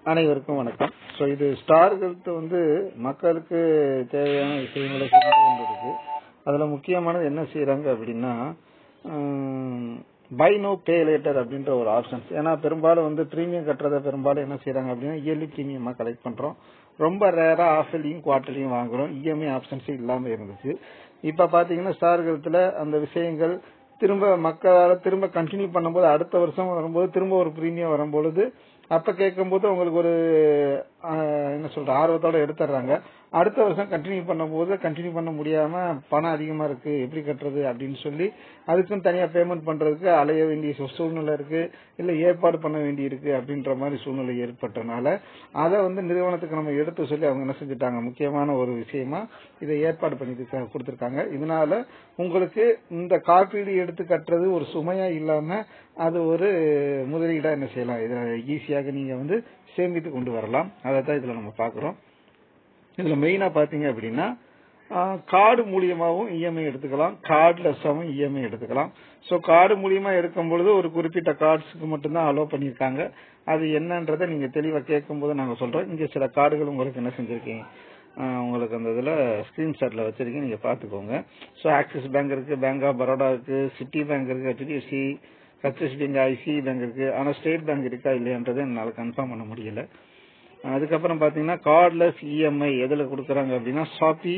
அனைவருக்கும் வணக்கம். ஸோ இது ஸ்டார் ஹெல்த் மக்களுக்கு தேவையான விஷயங்களை செஞ்சு கொண்டு இருக்கு. அதில் முக்கியமானது என்ன செய்கிறாங்க அப்படின்னா, பை நோ பே லேட்டர் அப்படின்ற ஒரு ஆப்ஷன்ஸ். ஏன்னா பெரும்பாலும் ப்ரீமியம் கட்டுறதை பெரும்பாலும் என்ன செய்கிறாங்க அப்படின்னா இயர்லி ப்ரீமியமாக கலெக்ட் பண்ணுறோம். ரொம்ப ரேராக ஆஃப்லையும் குவார்டர்லையும் வாங்குறோம். இஎம்ஐ ஆப்ஷன்ஸே இல்லாமல் இருந்துச்சு. இப்போ பார்த்தீங்கன்னா ஸ்டார் ஹெல்த்தில் அந்த விஷயங்கள் மக்களால் திரும்ப கண்டினியூ பண்ணும்போது, அடுத்த வருஷம் வரும்போது திரும்ப ஒரு ப்ரீமியம் வரும்பொழுது அப்ப கேட்கும்போது உங்களுக்கு ஒரு ஆர்வத்தோட எடுத்துடுறாங்க. அடுத்த வருஷம் கண்டினியூ பண்ணும்போது கண்டினியூ பண்ண முடியாம பணம் அதிகமா இருக்கு, எப்படி கட்டுறது அப்படின்னு சொல்லி அதுக்கும் தனியா பேமெண்ட் பண்றதுக்கு அலைய வேண்டிய சூழ்நிலை இருக்கு, இல்ல ஏற்பாடு பண்ண வேண்டி இருக்கு அப்படின்ற மாதிரி சூழ்நிலை ஏற்பட்டனால அதை நிறுவனத்துக்கு நம்ம எடுத்து சொல்லி அவங்க என்ன செஞ்சுட்டாங்க, முக்கியமான ஒரு விஷயமா இதை ஏற்பாடு பண்ணி கொடுத்திருக்காங்க. இதனால உங்களுக்கு இந்த காப்பீடு எடுத்து கட்டுறது ஒரு சுமையா இல்லாம அது ஒரு முதலீடா என்ன செய்யலாம், இதை ஈஸியாக நீங்க சேமித்து கொண்டு வரலாம். அதை தான் இதுல நம்ம பாக்குறோம். இதுல மெயினா பாத்தீங்க அப்படின்னா கார்டு மூலியமாவும் இஎம்ஐ எடுத்துக்கலாம், கார்ட்லெஸ்ஸாவும் இஎம்ஐ எடுத்துக்கலாம். ஸோ கார்டு மூலியமா எடுக்கும் பொழுது ஒரு குறிப்பிட்ட கார்ட்ஸுக்கு மட்டும்தான் அலோவ் பண்ணியிருக்காங்க. அது என்னன்றதை நீங்க தெளிவா கேட்கும் போது நாங்க சொல்றோம். இங்க சில கார்டுகள் உங்களுக்கு என்ன செஞ்சிருக்கீங்க, உங்களுக்கு அந்த இதுல ஸ்கிரீன்ஷாட்ல வச்சிருக்கீங்க, நீங்க பாத்துக்கோங்க. ஸோ ஆக்சிஸ் பேங்க் இருக்கு, பேங்க் ஆஃப் பரோடா இருக்கு, சிட்டி பேங்க் இருக்கு, HDFC, HSP bank, ICI bank இருக்கு. ஆனா ஸ்டேட் பேங்க் இருக்கா இல்லையன்றதை என்னால கன்ஃபார்ம் பண்ண முடியல. அதுக்கப்புறம் பாத்தீங்கன்னா கார்ட்லெஸ் இஎம்ஐ எதுல கொடுக்கறாங்க அப்படின்னா ஷாப்பி,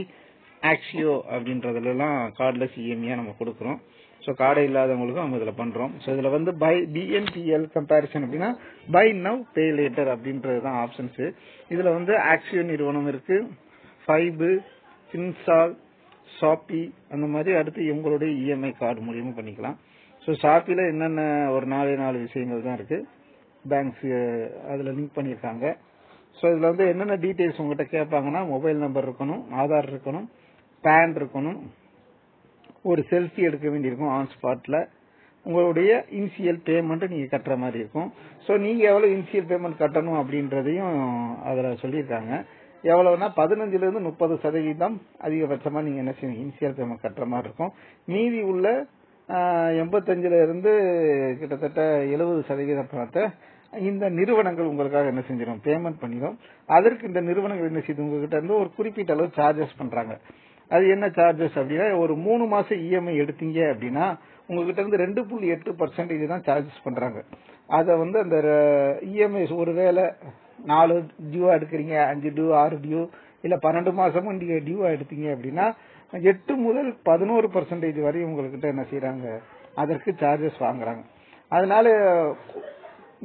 ஆக்சியோ அப்படின்றதுல எல்லாம் கார்ட்லெஸ் இஎம்ஐ நம்ம கொடுக்கறோம். ஸோ கார்டே இல்லாதவங்களுக்கும் நம்ம இதுல பண்றோம். ஸோ இதுல பை பிஎன்பிஎல் கம்பேரிசன் அப்படின்னா பை நவ் பே லேட்டர் அப்படின்றதுதான் ஆப்ஷன்ஸ். இதுல ஆக்சியோ நிறுவனம் இருக்கு, ஃபைபு, ஃபின்சால், ஷாப்பி, அந்த மாதிரி அடுத்து உங்களுடைய இஎம்ஐ கார்டு மூலியமா பண்ணிக்கலாம். ஸோ ஷாப்பில என்னென்ன ஒரு 4 விஷயங்கள் தான் இருக்கு, பேங்க்ஸ் அதுல லிங்க் பண்ணியிருக்காங்க. ஸோ இதுல என்னென்ன டீடைல்ஸ் உங்ககிட்ட கேட்பாங்கன்னா மொபைல் நம்பர் இருக்கணும், ஆதார் இருக்கணும், பேன் இருக்கணும், ஒரு செல்ஃபி எடுக்க வேண்டியிருக்கும் ஆன் ஸ்பாட்ல, உங்களுடைய இனிஷியல் பேமெண்ட் நீங்க கட்டுற மாதிரி இருக்கும். ஸோ நீங்க எவ்வளவு இனிஷியல் பேமெண்ட் கட்டணும் அப்படின்றதையும் அதுல சொல்லியிருக்காங்க. எவ்வளவுனா 15% அதிகபட்சமா நீங்க என்ன செய்வீங்க, இனிஷியல் பேமெண்ட் கட்டுற மாதிரி இருக்கும். மீதி உள்ள 85% கிட்டத்தட்ட 70% பணத்தை இந்த நிறுவனங்கள் உங்களுக்காக என்ன செஞ்சிடும், பேமெண்ட் பண்ணிடும். அதற்கு இந்த நிறுவனங்கள் என்ன செய்யுது, உங்ககிட்ட ஒரு குறிப்பிட்ட அளவு சார்ஜஸ் பண்றாங்க. அது என்ன சார்ஜஸ் அப்படின்னா, ஒரு 3 மாசம் இஎம்ஐ எடுத்தீங்க அப்படின்னா உங்ககிட்ட 2.8% தான் சார்ஜஸ் பண்றாங்க. அதை அந்த இஎம்ஐ ஒருவேளை 4 டியூவா எடுக்கிறீங்க, 5 டியூ, 6 டியூ, இல்ல 12 மாசமும் நீங்க டியூவா எடுத்தீங்க அப்படின்னா 8 முதல் 11% வரை உங்ககிட்ட என்ன செய்யறாங்க, அதற்கு சார்ஜஸ் வாங்குறாங்க. அதனால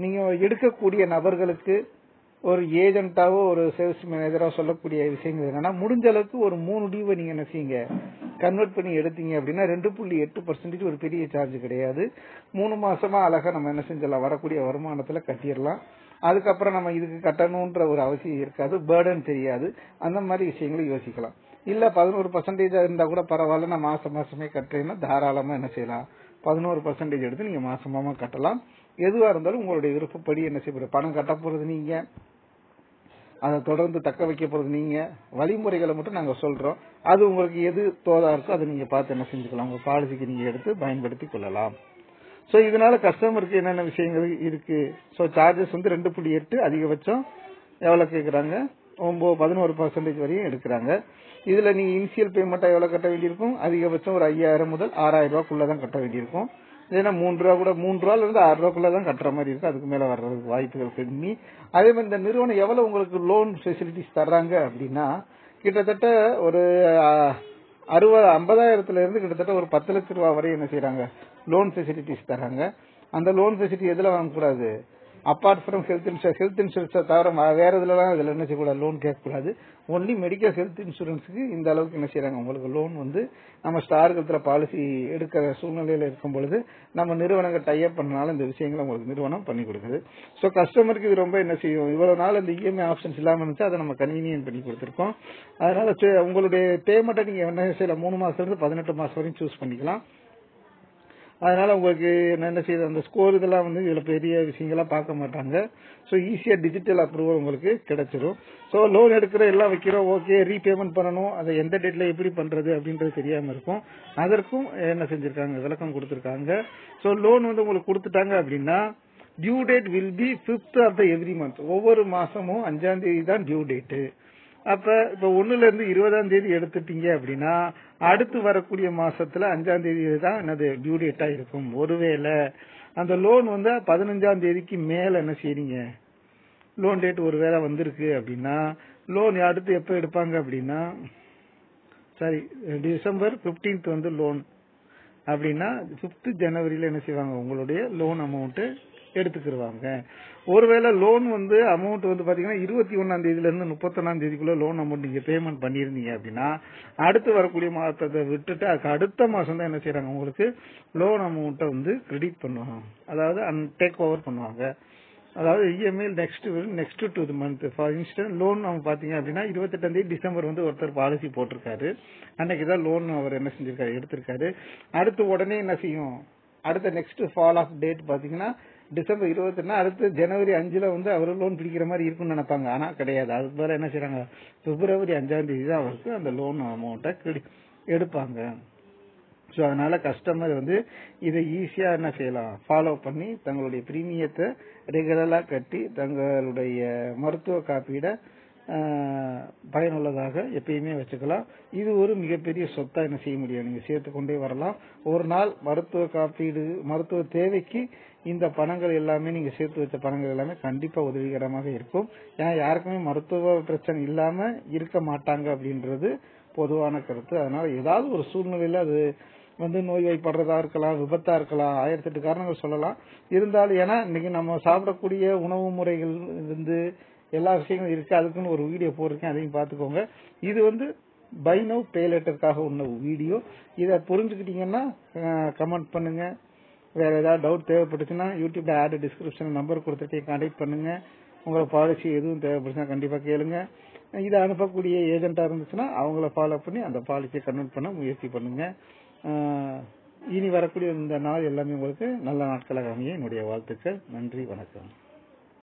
நீங்க எடுக்கக்கூடிய நபர்களுக்கு ஒரு ஏஜென்ட்டாவோ ஒரு சேல்ஸ் மேனேஜரோ சொல்லக்கூடிய விஷயங்கள் என்னன்னா, முடிஞ்ச அளவுக்கு ஒரு 3 டியூவை நீங்க என்ன செய்யுங்க, கன்வெர்ட் பண்ணி எடுத்தீங்க அப்படின்னா 2.8% ஒரு பெரிய சார்ஜ் கிடையாது. 3 மாசமா அழகா நம்ம என்ன செஞ்சலாம், வரக்கூடிய வருமானத்துல கட்டிடலாம். அதுக்கப்புறம் நம்ம இதுக்கு கட்டணும்ன்ற ஒரு அவசியம் இருக்காது, பேர்டன் தெரியாது. அந்த மாதிரி விஷயங்களை யோசிக்கலாம். இல்ல 11% இருந்தா கூட பரவாயில்ல, நான் மாசமே கட்டுறேன்னா தாராளமா என்ன செய்யலாம், 11% எடுத்து நீங்க மாசமா கட்டலாம். எதுவா இருந்தாலும் உங்களுடைய விருப்பப்படி என்ன செய்ய, பணம் கட்ட போறது நீங்க, அதை தொடர்ந்து தக்க வைக்க போறது நீங்க. வழிமுறைகளை மட்டும் நாங்க சொல்றோம். அது உங்களுக்கு எது தோதா இருக்கோ அதை நீங்க பார்த்து என்ன செஞ்சுக்கலாம், உங்க பாலிசிக்கு நீங்க எடுத்து பயன்படுத்திக் கொள்ளலாம். சோ இதனால கஸ்டமருக்கு என்னென்ன விஷயங்கள் இருக்கு. சோ சார்ஜஸ் 2.8 அதிகபட்சம் எவ்வளவு கேக்குறாங்க, 11% வரையும் எடுக்கிறாங்க. இதுல நீங்க இனிஷியல் பேமெண்ட் எவ்வளவு கட்ட வேண்டியிருக்கும், அதிகபட்சம் ஒரு 5000 முதல் 6000 ரூபாய்க்குள்ளதான் கட்ட வேண்டியிருக்கும். ஏன்னா 3 ரூபா கூட 3 ரூபாயில இருந்து 6 ரூபாய்க்குள்ளதான் கட்டுற மாதிரி இருக்கும். அதுக்கு மேல வர்றதுக்கு வாய்ப்புகள் கம்மி. அதே மாதிரி இந்த நிறுவனம் எவ்வளவு உங்களுக்கு லோன் ஃபெசிலிட்டிஸ் தர்றாங்க அப்படின்னா, கிட்டத்தட்ட ஒரு 50,000 இருந்து கிட்டத்தட்ட ஒரு 10 லட்சம் ரூபாய் வரை என்ன செய்யறாங்க, லோன் ஃபெசிலிட்டிஸ் தராங்க. அந்த லோன் ஃபெசிலிட்டி எதுல வாங்கக்கூடாது, அப்பார்ட் ஃப்ரம் ஹெல்த் இன்சூரன்ஸை தவிர வேற இதுல என்ன செய்யக்கூடாது, லோன் கேட்கக்கூடாது. ஒன்லி மெடிக்கல் ஹெல்த் இன்சூரன்ஸுக்கு இந்த அளவுக்கு என்ன செய்யறாங்க, உங்களுக்கு லோன் நம்ம ஸ்டார் ஹெல்த்ல பாலிசி எடுக்கிற சூழ்நிலையில இருக்கும் பொழுது நம்ம நிறுவனங்கள் டைப் பண்ணனால இந்த விஷயங்களை உங்களுக்கு நிறுவனம் பண்ணி கொடுக்குது. ஸோ கஸ்டமருக்கு இது ரொம்ப என்ன செய்யும், இவ்வளவு நாள் இந்த இஎம்ஐ ஆப்ஷன்ஸ் இல்லாம இருந்துச்சு, அதை நம்ம கன்வீனியன்ட் பண்ணி கொடுத்துருக்கோம். அதனால உங்களுடைய பேமெண்ட்டை நீங்க என்ன செய்யலாம், 3 மாசத்துல இருந்து 18 மாசம் வரையும் சூஸ் பண்ணிக்கலாம். அதனால உங்களுக்கு என்ன செய்யுது, அந்த ஸ்கோர் இதெல்லாம் இதுல பெரிய விஷயங்களா பார்க்க மாட்டாங்க. ஸோ ஈஸியா டிஜிட்டல் அப்ரூவல் உங்களுக்கு கிடைச்சிடும். ஸோ லோன் எடுக்கிற எல்லாம் வைக்கிறோம், ஓகே, ரீபேமெண்ட் பண்ணணும், அதை எந்த டேட்ல எப்படி பண்றது அப்படின்றது தெரியாம இருக்கும். அதற்கும் என்ன செஞ்சிருக்காங்க, விளக்கம் கொடுத்திருக்காங்க. ஸோ லோன் உங்களுக்கு கொடுத்துட்டாங்க அப்படின்னா due date will be 5th of the every month. ஒவ்வொரு மாசமும் 5ஆம் தேதி தான் டியூ டேட். அப்ப இப்ப 1ல இருந்து 20ஆம் தேதி எடுத்துட்டீங்க அப்படின்னா அடுத்து வரக்கூடிய மாசத்துல 5ஆம் தேதி தான் என்னது டியூ டேட்டா இருக்கும். ஒருவேளை அந்த லோன் வந்து 15ஆம் தேதிக்கு மேல என்ன செய்றீங்க, லோன் டேட் ஒருவேளை வந்திருக்கு அப்படின்னா லோன் அடுத்து எப்ப எடுப்பாங்க அப்படின்னா சாரி டிசம்பர் 15th வந்து லோன் அப்படின்னா 5th ஜனவரியில என்ன செய்வாங்க, உங்களுடைய லோன் அமௌண்ட் எடுத்துக்கிடுவாங்க. ஒருவேளை லோன் வந்து அமௌண்ட் வந்து பாத்தீங்கன்னா 21ஆம் தேதியில இருந்து 31ஆம் தேதிக்குள்ள லோன் அமௌண்ட் நீங்க பேமெண்ட் பண்ணிருந்தீங்க அப்படின்னா அடுத்து வரக்கூடிய மாதத்தை விட்டுட்டு அதுக்கு அடுத்த மாசம் தான் என்ன செய்யறாங்க, உங்களுக்கு லோன் அமௌண்ட்டை வந்து கிரெடிட் பண்ணுவாங்க, அதாவது டேக் ஓவர் பண்ணுவாங்க. அதாவது EMI next to the month. For instance loan அவங்க பாத்தீங்க அப்படின்னா 28ஆம் தேதி டிசம்பர் வந்து ஒருத்தர் பாலிசி போட்டிருக்காரு, அன்னைக்குதான் லோன் அவர் என்ன செஞ்சிருக்காரு, எடுத்திருக்காரு. அடுத்து உடனே என்ன செய்யும், அடுத்த நெக்ஸ்ட் ஃபால் ஆஃப் டேட் பாத்தீங்கன்னா டிசம்பர் 21, அடுத்து ஜனவரி 5ல வந்து அவர் லோன் பிடிக்கிற மாதிரி இருக்கும்னு நினைப்பாங்க. ஆனா கிடையாது. அதுக்கு மேல என்ன செய்யறாங்க, பிப்ரவரி 5ஆம் தேதி தான் அவருக்கு அந்த லோன் அமௌண்ட்டை எடுப்பாங்க. ஸோ அதனால கஸ்டமர் வந்து இதை ஈஸியா என்ன செய்யலாம், ஃபாலோ பண்ணி தங்களுடைய பிரீமியத்தை ரெகுலரா கட்டி தங்களுடைய மருத்துவ காப்பீட பயனுள்ளதாக எப்பயுமே வச்சுக்கலாம். இது ஒரு மிகப்பெரிய சொத்தா என்ன செய்ய முடியும், நீங்க சேர்த்து கொண்டே வரலாம். ஒரு நாள் மருத்துவ காப்பீடு மருத்துவ தேவைக்கு இந்த பணங்கள் எல்லாமே நீங்க சேர்த்து வச்ச பணங்கள் எல்லாமே கண்டிப்பா உதவிகரமாக இருக்கும். ஏன்னா யாருக்குமே மருத்துவ பிரச்சனை இல்லாம இருக்க மாட்டாங்க அப்படின்றது பொதுவான கருத்து. அதனால ஏதாவது ஒரு சூழ்நிலையில அது வந்து நோய்வாய்ப்படுறதா இருக்கலாம், விபத்தா இருக்கலாம், 1008 காரணங்கள் சொல்லலாம். இருந்தாலும் ஏன்னா இன்னைக்கு நம்ம சாப்பிடக்கூடிய உணவு முறைகள் இருந்து எல்லா விஷயங்களும் இருக்கு. அதுக்குன்னு ஒரு வீடியோ போட்டிருக்கேன், அதையும் பார்த்துக்கோங்க. இது வந்து பை நவ் பே லேட்டருக்காக உள்ள வீடியோ. இதை புரிஞ்சுக்கிட்டீங்கன்னா கமெண்ட் பண்ணுங்க. வேற ஏதாவது டவுட் தேவைப்பட்டுச்சுன்னா யூடியூப்ல ஆட் டிஸ்கிரிப்ஷன் நம்பர் கொடுத்துட்டு கான்டாக்ட் பண்ணுங்க. உங்களோட பாலிசி எதுவும் தேவைப்பட்டுச்சுன்னா கண்டிப்பா கேளுங்க. இதை அனுப்பக்கூடிய ஏஜென்ட்டா இருந்துச்சுன்னா அவங்கள ஃபாலோ பண்ணி அந்த பாலிசியை கன்வெர்ட் பண்ண முயற்சி பண்ணுங்க. இனி வரக்கூடிய இந்த நாள் எல்லாமே உங்களுக்கு நல்ல நாட்களாக அமைய என்னுடைய வாழ்த்துக்கள். நன்றி, வணக்கம்.